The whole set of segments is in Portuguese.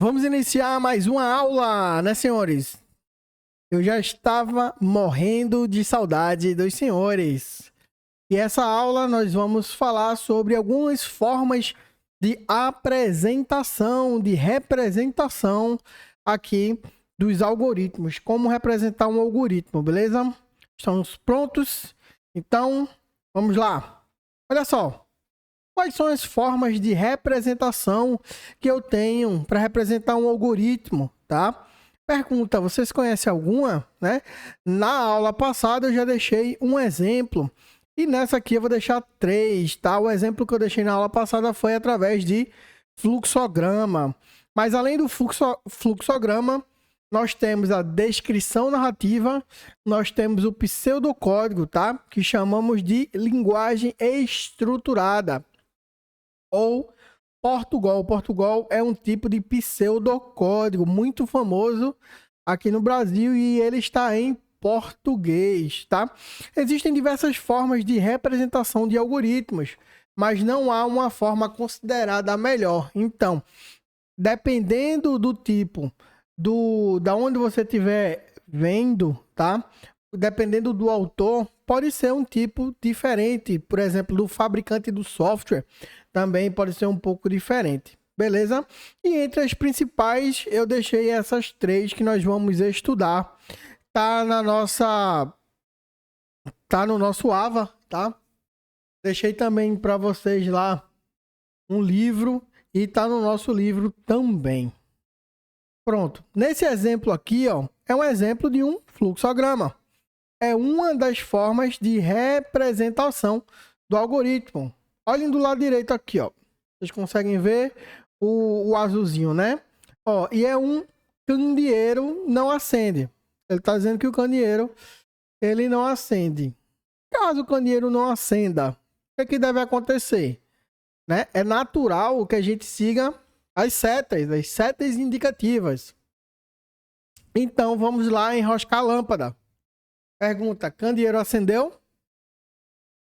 Vamos iniciar mais uma aula, né, senhores? Eu já estava morrendo de saudade dos senhores. E essa aula nós vamos falar sobre algumas formas de apresentação, de representação aqui dos algoritmos. Como representar um algoritmo, beleza? Estamos prontos? Então, vamos lá. Olha só. Quais são as formas de representação que eu tenho para representar um algoritmo, tá? Pergunta, vocês conhecem alguma, né? Na aula passada eu já deixei um exemplo e nessa aqui eu vou deixar 3, tá? O exemplo que eu deixei na aula passada foi através de fluxograma. Mas além do fluxograma, nós temos a descrição narrativa, nós temos o pseudocódigo, tá? Que chamamos de linguagem estruturada. Ou Portugal. Portugal é um tipo de pseudocódigo muito famoso aqui no Brasil e ele está em português, tá? Existem diversas formas de representação de algoritmos, mas não há uma forma considerada a melhor. Então, dependendo do tipo, da onde você estiver vendo, tá? Dependendo do autor, pode ser um tipo diferente. Por exemplo, do fabricante do software, também pode ser um pouco diferente. Beleza? E entre as principais, eu deixei essas 3 que nós vamos estudar. Tá no nosso AVA, tá? Deixei também para vocês lá um livro e tá no nosso livro também. Pronto. Nesse exemplo aqui, ó, é um exemplo de um fluxograma. É uma das formas de representação do algoritmo. Olhem do lado direito aqui, ó. Vocês conseguem ver o azulzinho, né? Ó, e é um candeeiro não acende. Ele está dizendo que o candeeiro ele não acende. Caso o candeeiro não acenda, o que deve acontecer? Né? É natural que a gente siga as setas indicativas. Então, vamos lá enroscar a lâmpada. Pergunta, candeeiro acendeu?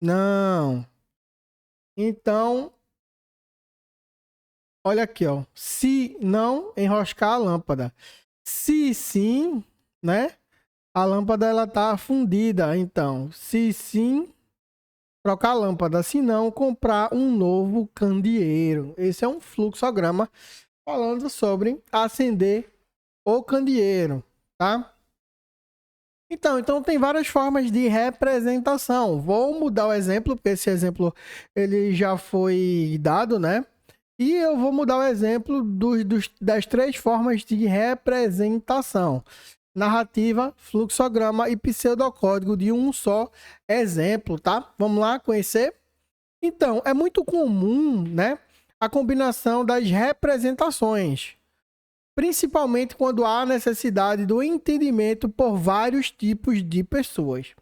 Não. Então, olha aqui, ó. Se não, enroscar a lâmpada. Se sim, né? A lâmpada ela tá fundida. Então, se sim, trocar a lâmpada. Se não, comprar um novo candeeiro. Esse é um fluxograma falando sobre acender o candeeiro, tá? Então tem várias formas de representação. Vou mudar o exemplo, porque esse exemplo ele já foi dado, né? E eu vou mudar o exemplo das 3 formas de representação. Narrativa, fluxograma e pseudocódigo de um só exemplo, tá? Vamos lá conhecer? Então, é muito comum, né? A combinação das representações. Principalmente quando há necessidade do entendimento por vários tipos de pessoas.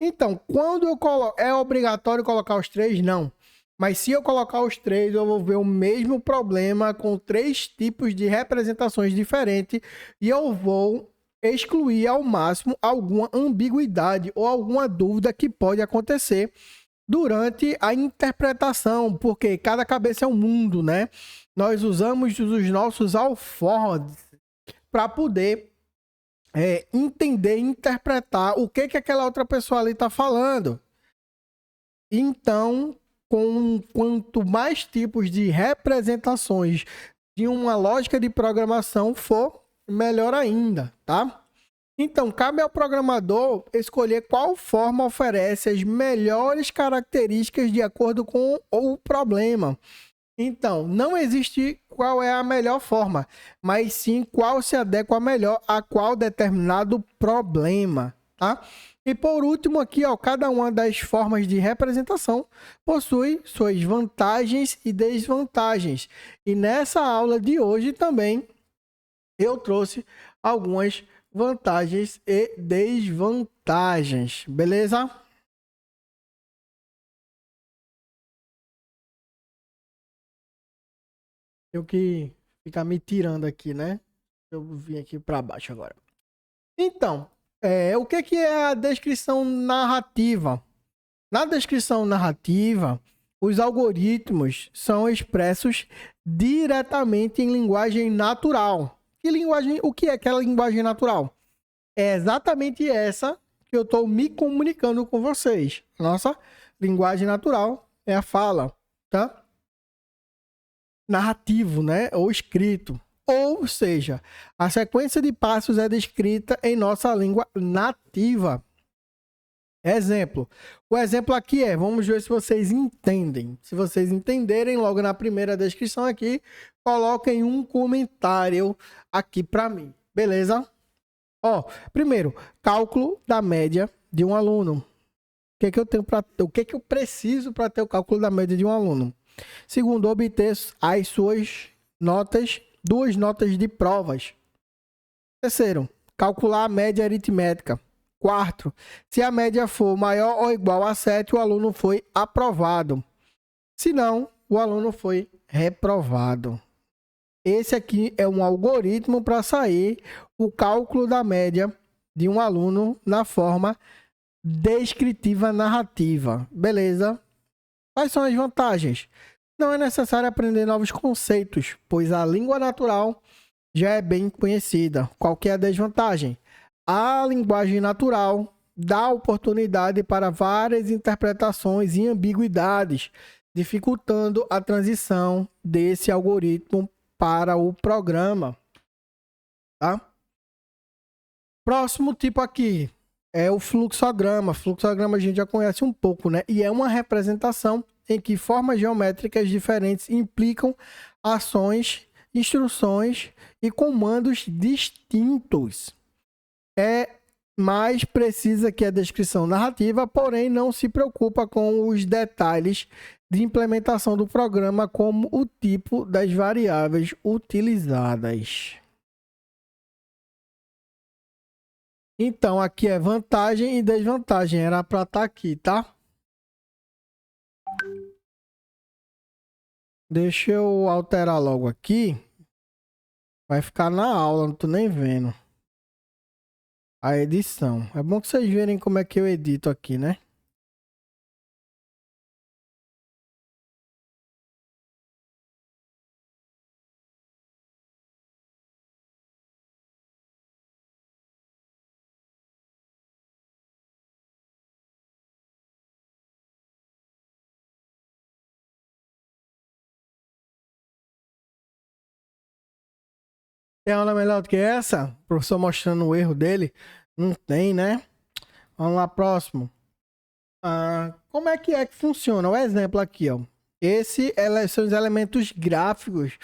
Então, quando eu é obrigatório colocar os 3? Não. Mas se eu colocar os 3, eu vou ver o mesmo problema com 3 tipos de representações diferentes e eu vou excluir ao máximo alguma ambiguidade ou alguma dúvida que pode acontecer durante a interpretação, porque cada cabeça é um mundo, né? Nós usamos os nossos alforjes para poder entender, interpretar o que aquela outra pessoa ali está falando. Então, quanto mais tipos de representações de uma lógica de programação for, melhor ainda, tá? Então, cabe ao programador escolher qual forma oferece as melhores características de acordo com o problema. Então, não existe qual é a melhor forma, mas sim qual se adequa melhor a qual determinado problema, tá? E por último aqui, ó, cada uma das formas de representação possui suas vantagens e desvantagens. E nessa aula de hoje também eu trouxe algumas vantagens e desvantagens, beleza? Eu que ficar me tirando aqui, né? Eu vim aqui para baixo agora. Então, o que é a descrição narrativa? Na descrição narrativa, os algoritmos são expressos diretamente em linguagem natural. O que é aquela linguagem natural? É exatamente essa que eu estou me comunicando com vocês. Nossa linguagem natural é a fala, tá? Narrativo, né? Ou escrito. Ou seja, a sequência de passos é descrita em nossa língua nativa. Exemplo. O exemplo aqui é, vamos ver se vocês entendem. Se vocês entenderem, logo na primeira descrição aqui, coloquem um comentário aqui para mim. Beleza? Ó, primeiro, cálculo da média de um aluno. O que que eu preciso para ter o cálculo da média de um aluno? Segundo, obter as suas notas, 2 notas de provas. Terceiro, calcular a média aritmética. Quarto, se a média for maior ou igual a 7, o aluno foi aprovado. Se não, o aluno foi reprovado. Esse aqui é um algoritmo para sair o cálculo da média de um aluno na forma descritiva narrativa. Beleza? Quais são as vantagens? Não é necessário aprender novos conceitos, pois a língua natural já é bem conhecida. Qual que é a desvantagem? A linguagem natural dá oportunidade para várias interpretações e ambiguidades, dificultando a transição desse algoritmo para o programa. Tá? Próximo tipo aqui é o fluxograma. Fluxograma a gente já conhece um pouco, né? E é uma representação em que formas geométricas diferentes implicam ações, instruções e comandos distintos. É mais precisa que a descrição narrativa, porém não se preocupa com os detalhes de implementação do programa, como o tipo das variáveis utilizadas. Então, aqui é vantagem e desvantagem. Era para estar aqui, tá? Deixa eu alterar logo aqui. Vai ficar na aula, não tô nem vendo. A edição. É bom que vocês verem como é que eu edito aqui, né? Tem aula melhor do que essa? O professor mostrando o erro dele? Não tem, né? Vamos lá, próximo. Como é que funciona? O exemplo aqui, ó. São os elementos gráficos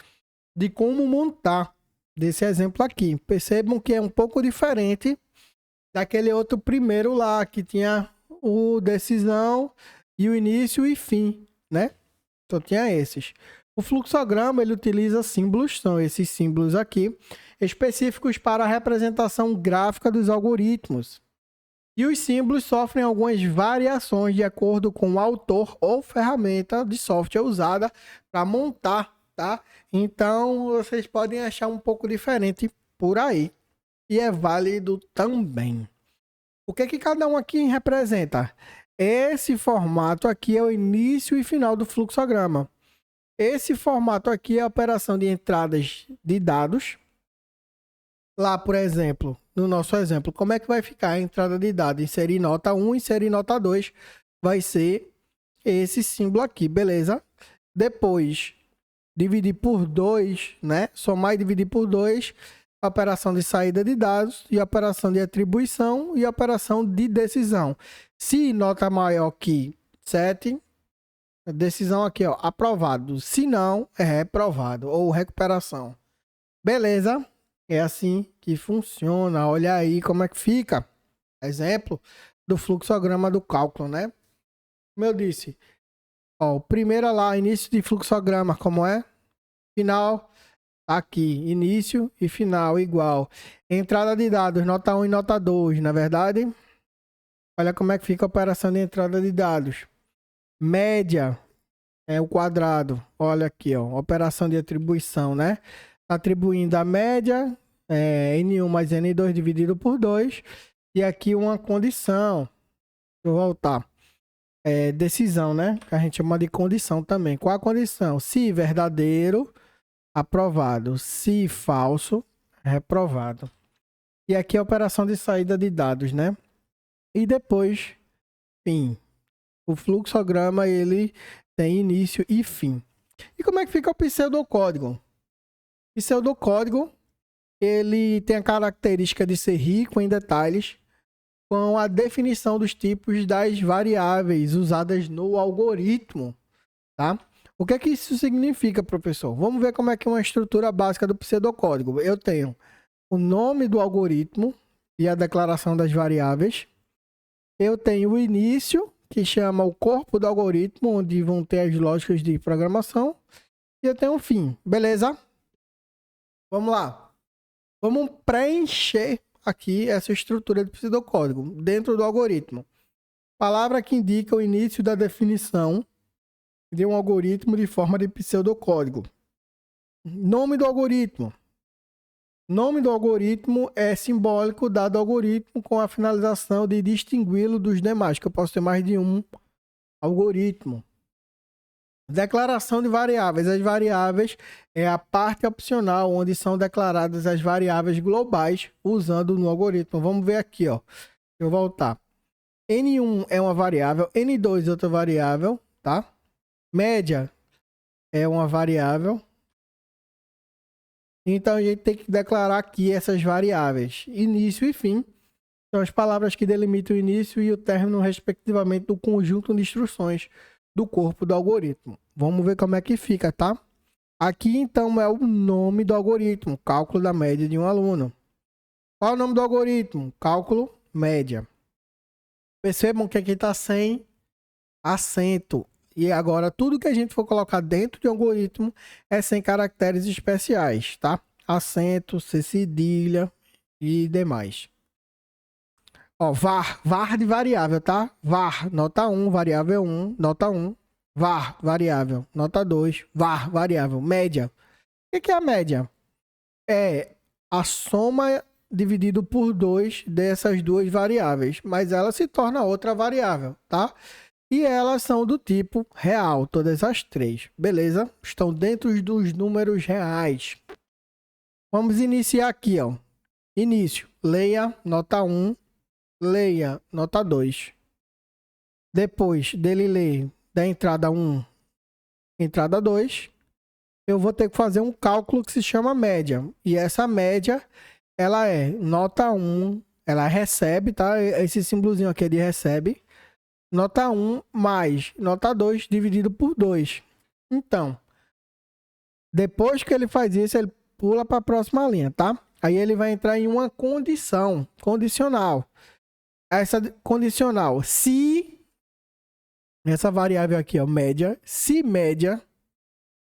de como montar desse exemplo aqui. Percebam que é um pouco diferente daquele outro primeiro lá, que tinha o decisão e o início e fim, né? Só tinha esses. O fluxograma, ele utiliza símbolos, são esses símbolos aqui, específicos para a representação gráfica dos algoritmos. E os símbolos sofrem algumas variações de acordo com o autor ou ferramenta de software usada para montar, tá? Então, vocês podem achar um pouco diferente por aí. E é válido também. O que que cada um aqui representa? Esse formato aqui é o início e final do fluxograma. Esse formato aqui é a operação de entradas de dados. Lá, por exemplo, no nosso exemplo, como é que vai ficar a entrada de dados? Inserir nota 1, inserir nota 2, vai ser esse símbolo aqui, beleza? Depois, dividir por 2, né? Somar e dividir por 2, operação de saída de dados, e operação de atribuição e operação de decisão. Se nota maior que 7, decisão aqui, ó, aprovado. Se não, é reprovado ou recuperação. Beleza? É assim que funciona. Olha aí como é que fica. Exemplo do fluxograma do cálculo, né? Como eu disse. Ó, primeira lá, início de fluxograma, como é? Final, aqui. Início e final igual. Entrada de dados, nota 1 e nota 2, na verdade? Olha como é que fica a operação de entrada de dados. Média é o quadrado. Olha aqui, ó. Operação de atribuição, né? Atribuindo a média, N1 mais N2 dividido por 2. E aqui uma condição. Deixa eu voltar. Decisão, né? Que a gente chama de condição também. Qual a condição? Se verdadeiro, aprovado. Se falso, reprovado. E aqui é a operação de saída de dados, né? E depois, fim. O fluxograma, ele tem início e fim. E como é que fica o pseudocódigo? O pseudocódigo, ele tem a característica de ser rico em detalhes com a definição dos tipos das variáveis usadas no algoritmo, tá? O que é que isso significa, professor? Vamos ver como é que é uma estrutura básica do pseudocódigo. Eu tenho o nome do algoritmo e a declaração das variáveis. Eu tenho o início, que chama o corpo do algoritmo, onde vão ter as lógicas de programação. E eu tenho o fim, beleza? Vamos lá. Vamos preencher aqui essa estrutura de pseudocódigo dentro do algoritmo. Palavra que indica o início da definição de um algoritmo de forma de pseudocódigo. Nome do algoritmo. Nome do algoritmo é simbólico dado ao algoritmo com a finalização de distingui-lo dos demais, que eu posso ter mais de um algoritmo. Declaração de variáveis. As variáveis é a parte opcional onde são declaradas as variáveis globais usando no algoritmo. Vamos ver aqui, ó. Deixa eu voltar. N1 é uma variável, N2 é outra variável, tá? Média é uma variável. Então a gente tem que declarar aqui essas variáveis. Início e fim são as palavras que delimitam o início e o término, respectivamente, do conjunto de instruções do corpo do algoritmo. Vamos ver como é que fica, tá? Aqui, então, é o nome do algoritmo, cálculo da média de um aluno. Qual é o nome do algoritmo? Cálculo média. Percebam que aqui está sem acento. E agora, tudo que a gente for colocar dentro de um algoritmo é sem caracteres especiais, tá? Acento, C cedilha e demais. Ó, var de variável, tá? Var, nota 1, variável 1, nota 1. Var, variável, nota 2. Var, variável, média. O que é a média? É a soma dividido por 2 dessas duas variáveis, mas ela se torna outra variável, tá? E elas são do tipo real, todas as três, beleza? Estão dentro dos números reais. Vamos iniciar aqui, ó. Início, leia, nota 1. Leia, nota 2. Depois dele ler da entrada 1, entrada 2, eu vou ter que fazer um cálculo que se chama média. E essa média, ela é nota 1, ela recebe, tá? Esse símbolozinho aqui é de recebe. Nota 1 mais nota 2 dividido por 2. Então, depois que ele faz isso, ele pula para a próxima linha, tá? Aí ele vai entrar em uma condição, condicional. Essa condicional, se essa variável aqui, ó, média, se média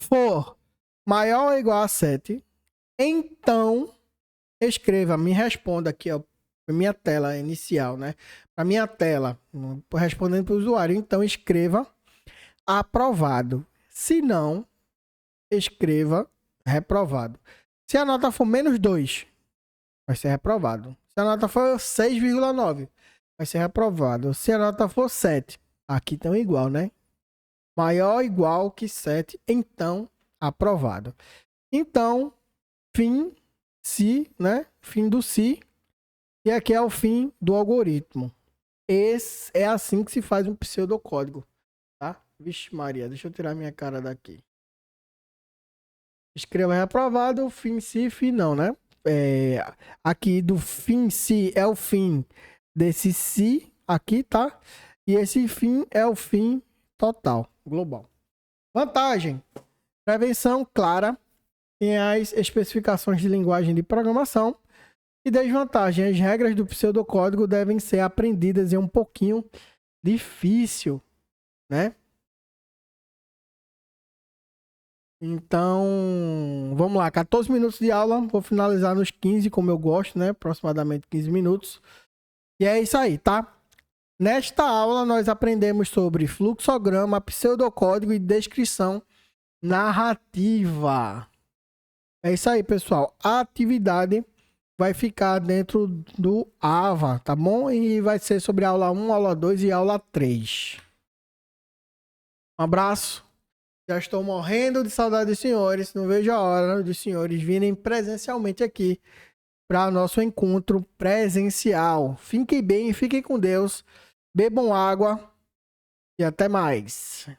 for maior ou igual a 7, então escreva, me responda aqui, ó, minha tela inicial, né? Para minha tela, respondendo para o usuário, então escreva aprovado. Se não, escreva reprovado. Se a nota for menos 2, vai ser reprovado. Se a nota for 6,9, vai ser reprovado. Se a nota for 7, aqui estão igual, né? Maior ou igual que 7, então aprovado. Então, fim, se, né? Fim do se. E aqui é o fim do algoritmo. Esse é assim que se faz um pseudocódigo, tá? Vixe Maria, deixa eu tirar minha cara daqui. Escreva reprovado, fim se, fim não, né? Aqui do fim se é o fim desse se aqui, tá? E esse fim é o fim total, global. Vantagem: prevenção clara em as especificações de linguagem de programação. E desvantagem: as regras do pseudocódigo devem ser aprendidas, é um pouquinho difícil, né? Então, vamos lá, 14 minutos de aula, vou finalizar nos 15, como eu gosto, né? Aproximadamente 15 minutos. E é isso aí, tá? Nesta aula, nós aprendemos sobre fluxograma, pseudocódigo e descrição narrativa. É isso aí, pessoal. A atividade vai ficar dentro do AVA, tá bom? E vai ser sobre a aula 1, aula 2 e aula 3. Um abraço. Já estou morrendo de saudade dos senhores. Não vejo a hora dos senhores virem presencialmente aqui para nosso encontro presencial. Fiquem bem, fiquem com Deus. Bebam água e até mais.